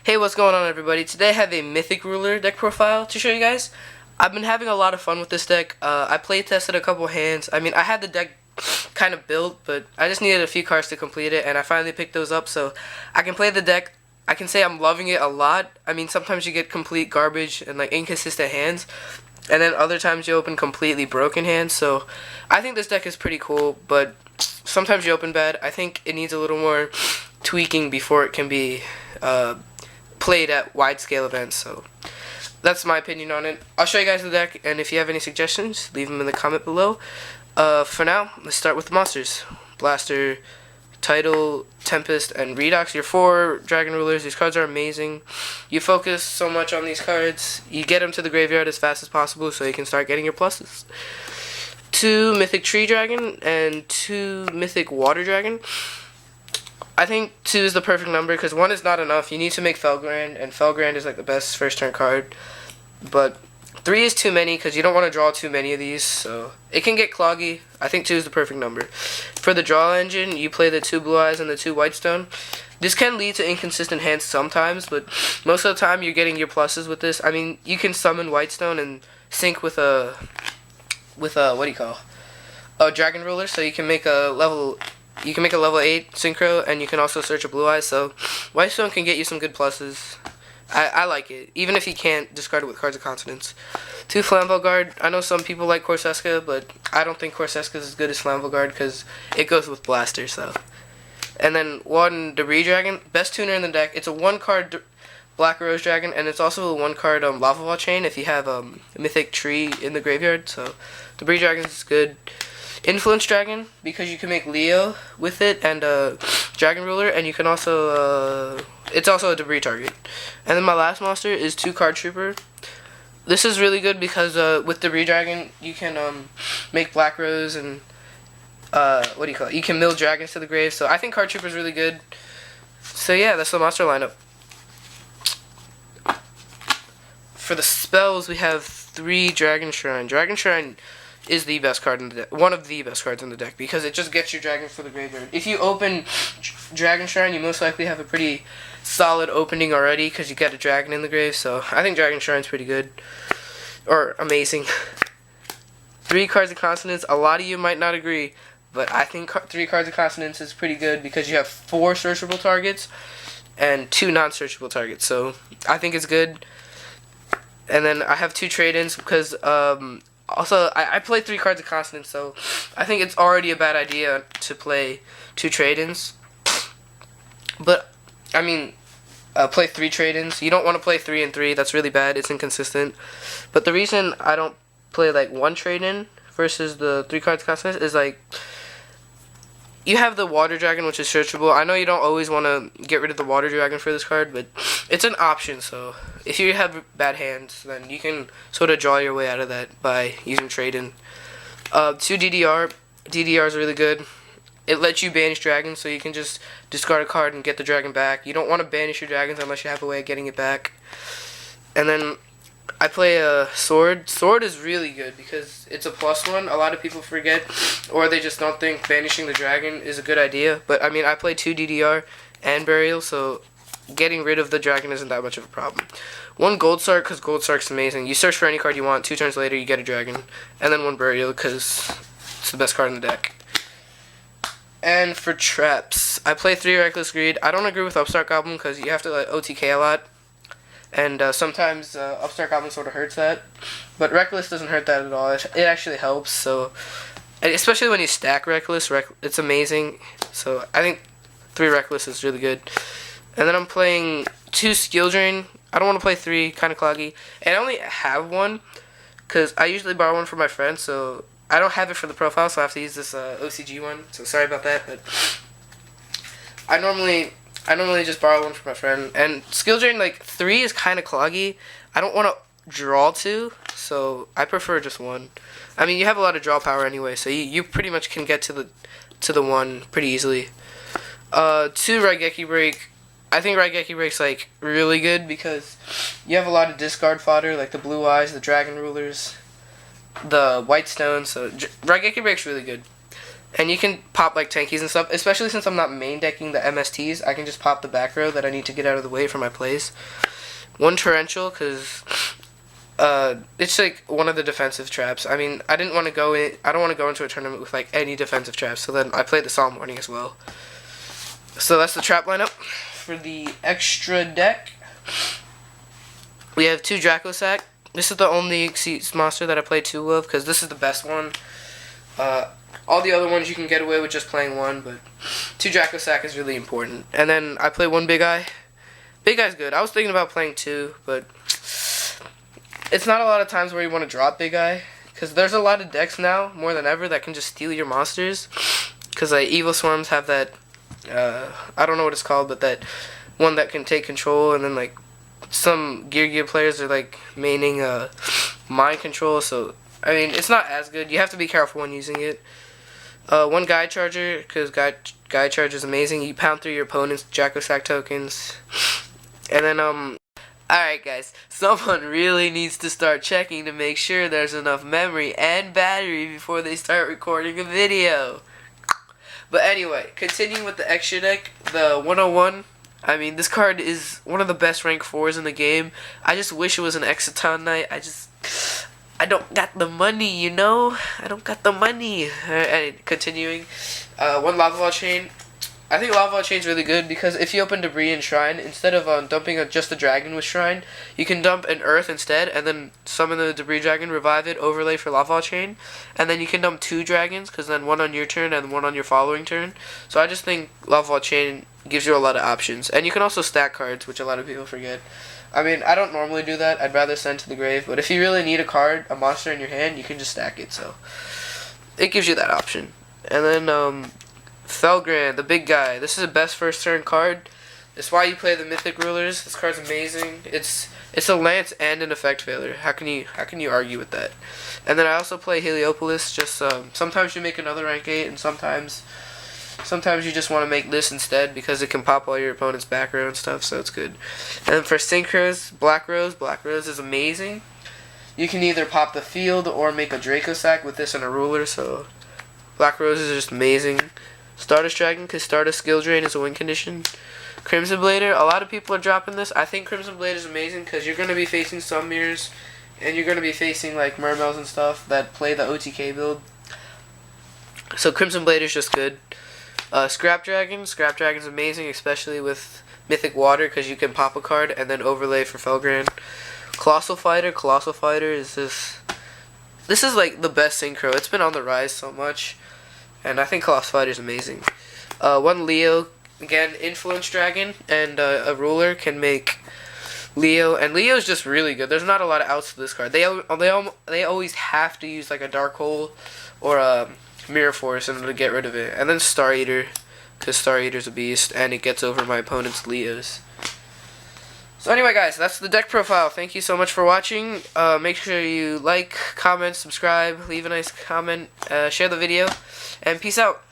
Hey, what's going on, everybody? Today I have a Mythic Ruler deck profile to show you guys. I've been having a lot of fun with this deck. I play tested a couple hands. I mean, I had the deck kind of built, but I just needed a few cards to complete it, and I finally picked those up, so I can play the deck. I can say I'm loving it a lot. I mean, sometimes you get complete garbage and like inconsistent hands, and then other times you open completely broken hands, so I think this deck is pretty cool, but sometimes you open bad. I think it needs a little more tweaking before it can be played at wide scale events. So that's my opinion on it. I'll show you guys the deck, and if you have any suggestions, leave them in the comment below. For now, let's start with the monsters. Blaster, Tidal, Tempest, and Redox. Your 4 Dragon Rulers. These cards are amazing. You focus so much on these cards. You get them to the graveyard as fast as possible so you can start getting your pluses. 2 Mythic Tree Dragon and 2 Mythic Water Dragon. I think 2 is the perfect number because 1 is not enough. You need to make Felgrand, and Felgrand is like the best first turn card. But 3 is too many because you don't want to draw too many of these, so it can get cloggy. I think 2 is the perfect number. For the draw engine, you play the 2 Blue Eyes and the 2 Whitestone. This can lead to inconsistent hands sometimes, but most of the time you're getting your pluses with this. I mean, you can summon Whitestone and sync with a what do you call, a Dragon Ruler, so you can make a level 8 synchro, and you can also search a Blue Eyes, so Whitestone can get you some good pluses. I like it, even if you can't discard it with Cards of Consonance. 2 Flamvel Guard. I know some people like Corseska, but I don't think Corseska is as good as Flamvel Guard because it goes with Blaster, so. And then 1 Debris Dragon. Best tuner in the deck. It's a 1-card Black Rose Dragon, and it's also a 1-card Lava Wall Chain if you have a Mythic Tree in the graveyard, so Debris Dragon is good. Influence Dragon, because you can make Leo with it and Dragon Ruler, and you can also it's also a debris target. And then my last monster is 2 Card Trooper. This is really good because with Debris Dragon you can make Black Rose and what do you call it? You can mill dragons to the grave. So I think Card Trooper is really good. So yeah, that's the monster lineup. For the spells, we have 3 Dragon Shrine. Dragon Shrine is the best card in the deck, one of the best cards in the deck, because it just gets your dragon for the graveyard. If you open Dragon Shrine, you most likely have a pretty solid opening already, because you get a dragon in the grave, so I think Dragon Shrine's pretty good, or amazing. 3 Cards of Consonance. A lot of you might not agree, but I think 3 Cards of Consonance is pretty good, because you have 4 searchable targets, and 2 non-searchable targets, so I think it's good. And then I have 2 trade-ins, because also, I play 3 Cards of Consonance, so I think it's already a bad idea to play 2 trade-ins. But, I mean, play 3 trade-ins. You don't want to play 3 and 3. That's really bad. It's inconsistent. But the reason I don't play, like, 1 trade-in versus the 3 Cards of Consonance is, like, you have the Water Dragon, which is searchable. I know you don't always want to get rid of the Water Dragon for this card, but it's an option, so if you have bad hands, then you can sort of draw your way out of that by using trade-in. 2 DDR. DDR is really good. It lets you banish dragons, so you can just discard a card and get the dragon back. You don't want to banish your dragons unless you have a way of getting it back. And then I play a Sword. Sword is really good because it's a +1. A lot of people forget, or they just don't think banishing the dragon is a good idea. But, I mean, I play 2 DDR and Burial, so getting rid of the dragon isn't that much of a problem. 1 Gold Sark, because Gold Sark's amazing. You search for any card you want, 2 turns later you get a dragon. And then 1 Burial, because it's the best card in the deck. And for traps, I play 3 Reckless Greed. I don't agree with Upstart Goblin, because you have to like, OTK a lot. And sometimes Upstart Goblin sort of hurts that. But Reckless doesn't hurt that at all. It actually helps, so especially when you stack Reckless, it's amazing. So I think 3 Reckless is really good. And then I'm playing 2 Skill Drain. I don't want to play 3, kind of cloggy. And I only have 1, because I usually borrow 1 from my friend, so I don't have it for the profile, so I have to use this OCG one. So sorry about that, but I normally just borrow 1 from my friend. And Skill Drain, like, 3 is kind of cloggy. I don't want to draw 2, so I prefer just 1. I mean, you have a lot of draw power anyway, so you pretty much can get to the 1 pretty easily. 2 Raigeki Break. I think Raigeki Break's, like, really good because you have a lot of discard fodder, like the Blue Eyes, the Dragon Rulers, the White Stones, so Raigeki Break's really good. And you can pop like tankies and stuff, especially since I'm not main decking the MSTs. I can just pop the back row that I need to get out of the way for my plays. One torrential, because it's like one of the defensive traps. I mean, I don't want to go into a tournament with like any defensive traps, so then I played the Solemn Warning as well. So that's the trap lineup. For the extra deck, we have 2 Dracosac. This is the only Xyz monster that I play 2 of, because this is the best one. All the other ones you can get away with just playing 1, but 2 Dracosac is really important. And then I play 1 Big Eye. Big Eye's good. I was thinking about playing 2, but it's not a lot of times where you want to drop Big Eye, because there's a lot of decks now, more than ever, that can just steal your monsters. Because like Evil Swarms have that, I don't know what it's called, but that one that can take control, and then like some Gear players are like maining mind control, so I mean it's not as good. You have to be careful when using it. 1 Guide Charger, because Guide Charger is amazing. You pound through your opponent's Dracosac tokens. And then alright guys, someone really needs to start checking to make sure there's enough memory and battery before they start recording a video. But anyway, continuing with the extra deck, the 101. I mean, this card is one of the best rank 4s in the game. I just wish it was an Exciton Knight. I don't got the money, you know? I don't got the money. And continuing, 1 Lava Ball Chain. I think Lava Ball Chain's really good because if you open Debris and Shrine, instead of dumping just a dragon with Shrine, you can dump an Earth instead, and then summon the Debris Dragon, revive it, overlay for Lava Ball Chain, and then you can dump 2 dragons, because then 1 on your turn and 1 on your following turn. So I just think Lava Ball Chain gives you a lot of options. And you can also stack cards, which a lot of people forget. I mean, I don't normally do that. I'd rather send to the grave, but if you really need a card, a monster in your hand, you can just stack it, so it gives you that option. And then, Felgrand, the big guy. This is the best first turn card. It's why you play the Mythic Rulers. This card's amazing. It's a lance and an effect failure. How can you argue with that? And then I also play Heliopolis. Just sometimes you make another rank 8, and sometimes you just want to make this instead because it can pop all your opponent's back row and stuff, so it's good. And then for Synchros, Black Rose. Black Rose is amazing. You can either pop the field or make a Dracosac with this and a ruler, so Black Rose is just amazing. Stardust Dragon, because Stardust Skill Drain is a win condition. Crimson Blader, a lot of people are dropping this. I think Crimson Blade is amazing because you're going to be facing some mirrors, and you're going to be facing like Mermails and stuff that play the OTK build. So Crimson Blade is just good. Scrap Dragon's amazing, especially with Mythic Water, because you can pop a card and then overlay for Felgrand. Colossal Fighter is this is like the best synchro. It's been on the rise so much, and I think Colossal Fighter is amazing. 1 Leo, again, Influence Dragon and a ruler can make Leo, and Leo's just really good. There's not a lot of outs to this card. They always have to use like a Dark Hole or a Mirror Force in order to get rid of it. And then Star Eater, because Star Eater's a beast, and it gets over my opponent's Leos. So anyway guys, that's the deck profile. Thank you so much for watching. Make sure you like, comment, subscribe, leave a nice comment, share the video, and peace out.